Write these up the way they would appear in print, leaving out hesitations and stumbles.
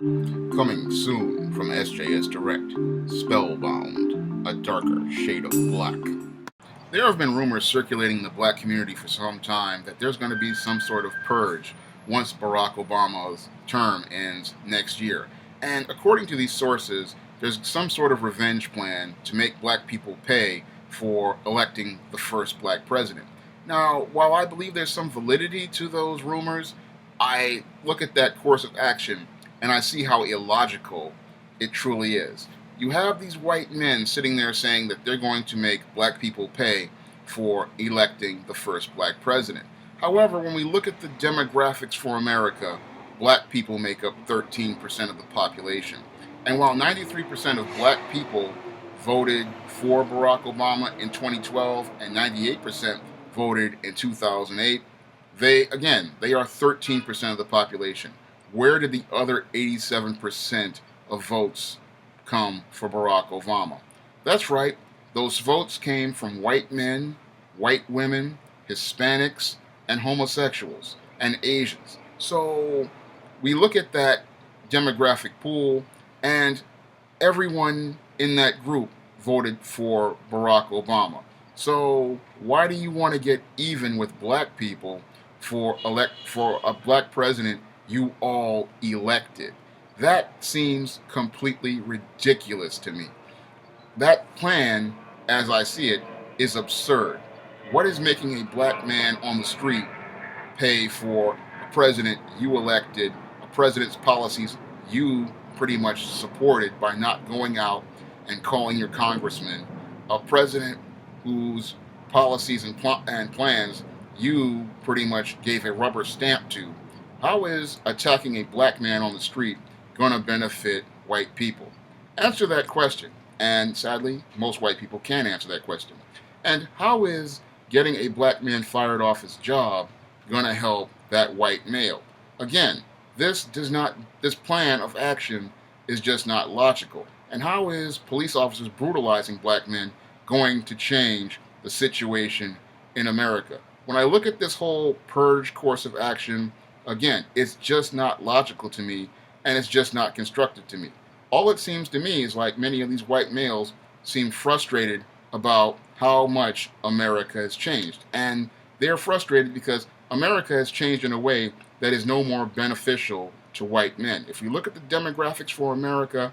Coming soon from SJS Direct, Spellbound, a darker shade of black. There have been rumors circulating in the black community for some time that there's going to be some sort of purge once Barack Obama's term ends next year. And according to these sources, there's some sort of revenge plan to make black people pay for electing the first black president. Now, while I believe there's some validity to those rumors, I look at that course of action and I see how illogical it truly is. You have these white men sitting there saying that they're going to make black people pay for electing the first black president. However, when we look at the demographics for America, black people make up 13% of the population. And while 93% of black people voted for Barack Obama in 2012 and 98% voted in 2008, they are 13% of the population. Where did the other 87% of votes come for Barack Obama? That's right, those votes came from white men, white women, Hispanics, and homosexuals, and Asians. So we look at that demographic pool, and everyone in that group voted for Barack Obama. So why do you want to get even with black people for a black president you all elected? That seems completely ridiculous to me. That plan, as I see it, is absurd. What is making a black man on the street pay for a president you elected, a president's policies you pretty much supported by not going out and calling your congressman, a president whose policies and plans you pretty much gave a rubber stamp to? How is attacking a black man on the street going to benefit white people? Answer that question. And sadly, most white people can't answer that question. And how is getting a black man fired off his job going to help that white male? Again, this plan of action is just not logical. And how is police officers brutalizing black men going to change the situation in America? When I look at this whole purge course of action, again, it's just not logical to me, and it's just not constructive to me. All it seems to me is like many of these white males seem frustrated about how much America has changed. And they're frustrated because America has changed in a way that is no more beneficial to white men. If you look at the demographics for America,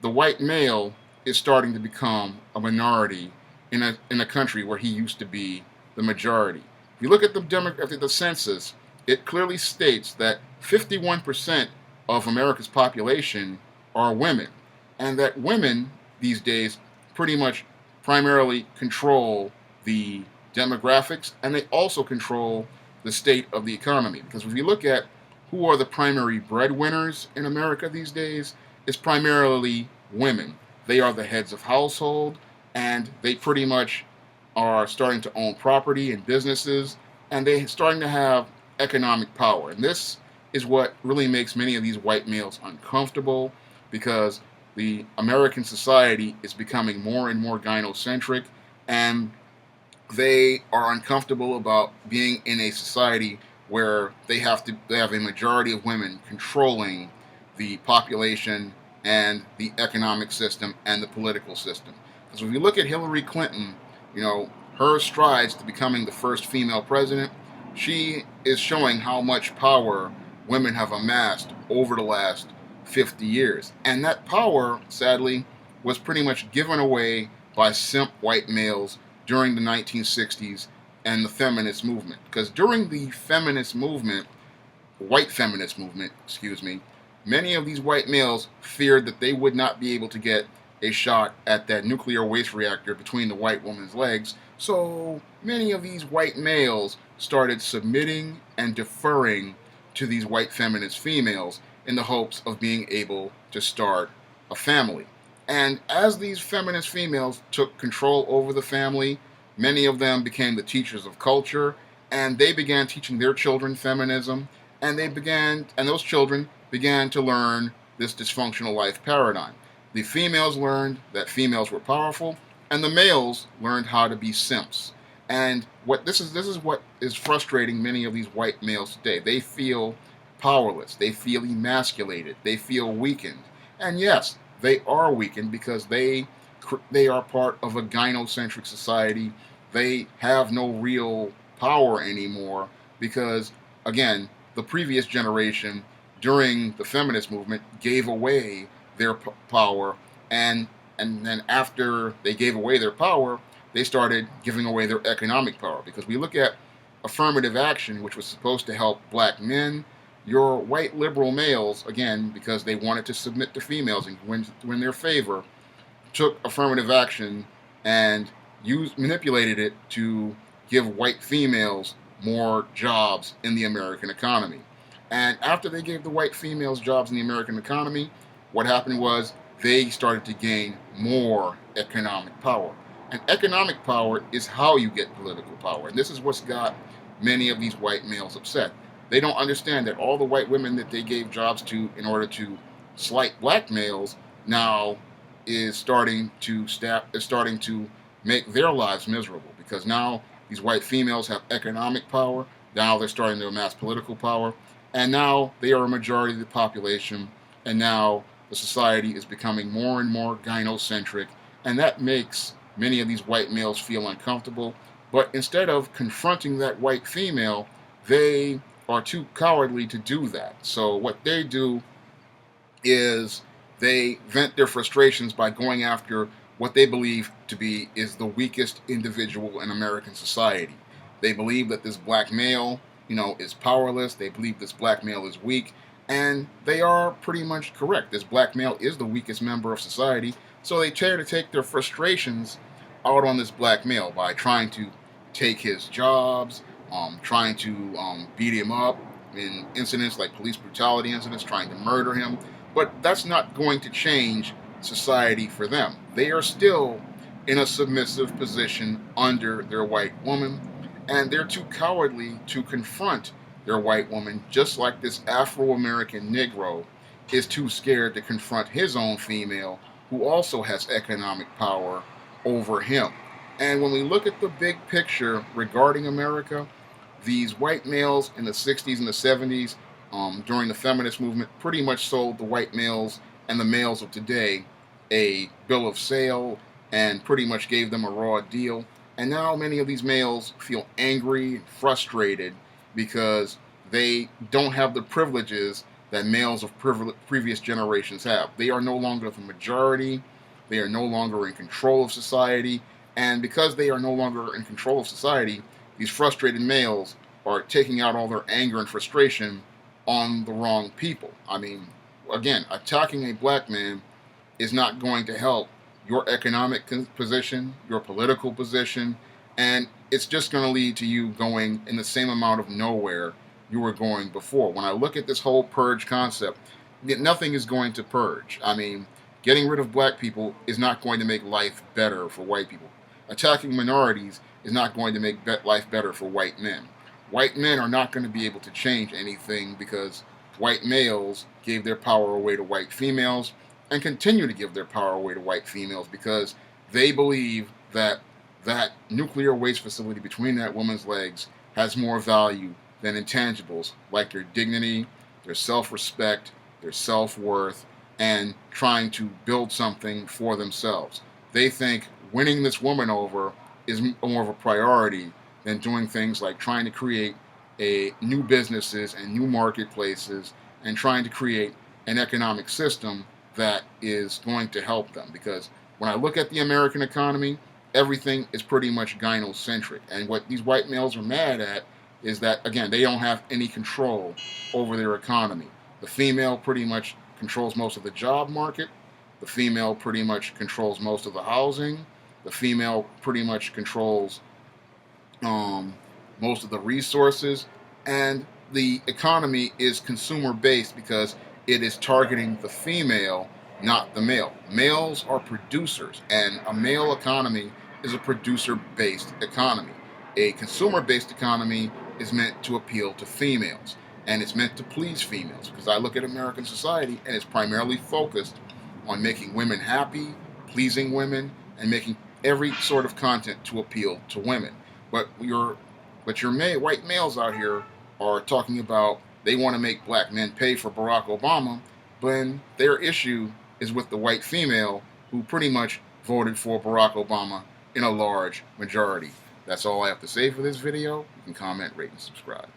the white male is starting to become a minority in a country where he used to be the majority. If you look at the census, it clearly states that 51% of America's population are women, and that women these days pretty much primarily control the demographics, and they also control the state of the economy. Because if you look at who are the primary breadwinners in America these days, it's primarily women. They are the heads of household, and they pretty much are starting to own property and businesses, and they're starting to have economic power. And this is what really makes many of these white males uncomfortable, because the American society is becoming more and more gynocentric, and they are uncomfortable about being in a society where they have a majority of women controlling the population and the economic system and the political system. Because if you look at Hillary Clinton, her strides to becoming the first female president, she is showing how much power women have amassed over the last 50 years. And that power, sadly, was pretty much given away by simp white males during the 1960s and the feminist movement. Because during the white feminist movement, many of these white males feared that they would not be able to get a shot at that nuclear waste reactor between the white woman's legs. So many of these white males started submitting and deferring to these white feminist females in the hopes of being able to start a family. And as these feminist females took control over the family, many of them became the teachers of culture, and they began teaching their children feminism, and those children began to learn this dysfunctional life paradigm. The females learned that females were powerful, and the males learned how to be simps. And this is what is frustrating many of these white males today. They feel powerless. They feel emasculated. They feel weakened. And yes, they are weakened because they are part of a gynocentric society. They have no real power anymore because, again, the previous generation during the feminist movement gave away their power, and then after they gave away their power, they started giving away their economic power. Because we look at affirmative action, which was supposed to help black men, your white liberal males, again, because they wanted to submit to females and win their favor, took affirmative action and manipulated it to give white females more jobs in the American economy. And after they gave the white females jobs in the American economy, what happened was they started to gain more economic power. And economic power is how you get political power. And this is what's got many of these white males upset. They don't understand that all the white women that they gave jobs to in order to slight black males now is starting to make their lives miserable, because now these white females have economic power. Now they're starting to amass political power, and now they are a majority of the population, and now the society is becoming more and more gynocentric, and that makes many of these white males feel uncomfortable. But instead of confronting that white female, they are too cowardly to do that. So what they do is they vent their frustrations by going after what they believe to be is the weakest individual in American society. They believe that this black male, is powerless. They believe this black male is weak, and they are pretty much correct. This black male is the weakest member of society, so they try to take their frustrations out on this black male by trying to take his jobs, trying to beat him up in incidents like police brutality incidents, trying to murder him. But that's not going to change society for them. They are still in a submissive position under their white woman, and they're too cowardly to confront their white woman, just like this Afro-American Negro is too scared to confront his own female, who also has economic power over him. And when we look at the big picture regarding America, these white males in the 60s and the 70s, during the feminist movement, pretty much sold the white males and the males of today a bill of sale and pretty much gave them a raw deal. And now many of these males feel angry and frustrated because they don't have the privileges that males of previous generations have. They are no longer the majority. They are no longer in control of society. And because they are no longer in control of society, these frustrated males are taking out all their anger and frustration on the wrong people. I mean, again, attacking a black man is not going to help your economic position, your political position, and it's just going to lead to you going in the same amount of nowhere you were going before. When I look at this whole purge concept, nothing is going to purge. I mean, getting rid of black people is not going to make life better for white people. Attacking minorities is not going to make life better for white men. White men are not going to be able to change anything because white males gave their power away to white females and continue to give their power away to white females because they believe that that nuclear waste facility between that woman's legs has more value than intangibles like their dignity, their self-respect, their self-worth, and trying to build something for themselves. They think winning this woman over is more of a priority than doing things like trying to create new businesses and new marketplaces and trying to create an economic system that is going to help them. Because when I look at the American economy, everything is pretty much gynocentric. And what these white males are mad at is that, again, they don't have any control over their economy. The female pretty much controls most of the job market. The female pretty much controls most of the housing. The female pretty much controls most of the resources. And the economy is consumer-based because it is targeting the female, not the male. Males are producers, and a male economy is a producer-based economy. A consumer-based economy is meant to appeal to females, and it's meant to please females, because I look at American society and it's primarily focused on making women happy, pleasing women, and making every sort of content to appeal to women. But your white males out here are talking about they want to make black men pay for Barack Obama, but their issue is with the white female who pretty much voted for Barack Obama in a large majority. That's all I have to say for this video. You can comment, rate, and subscribe.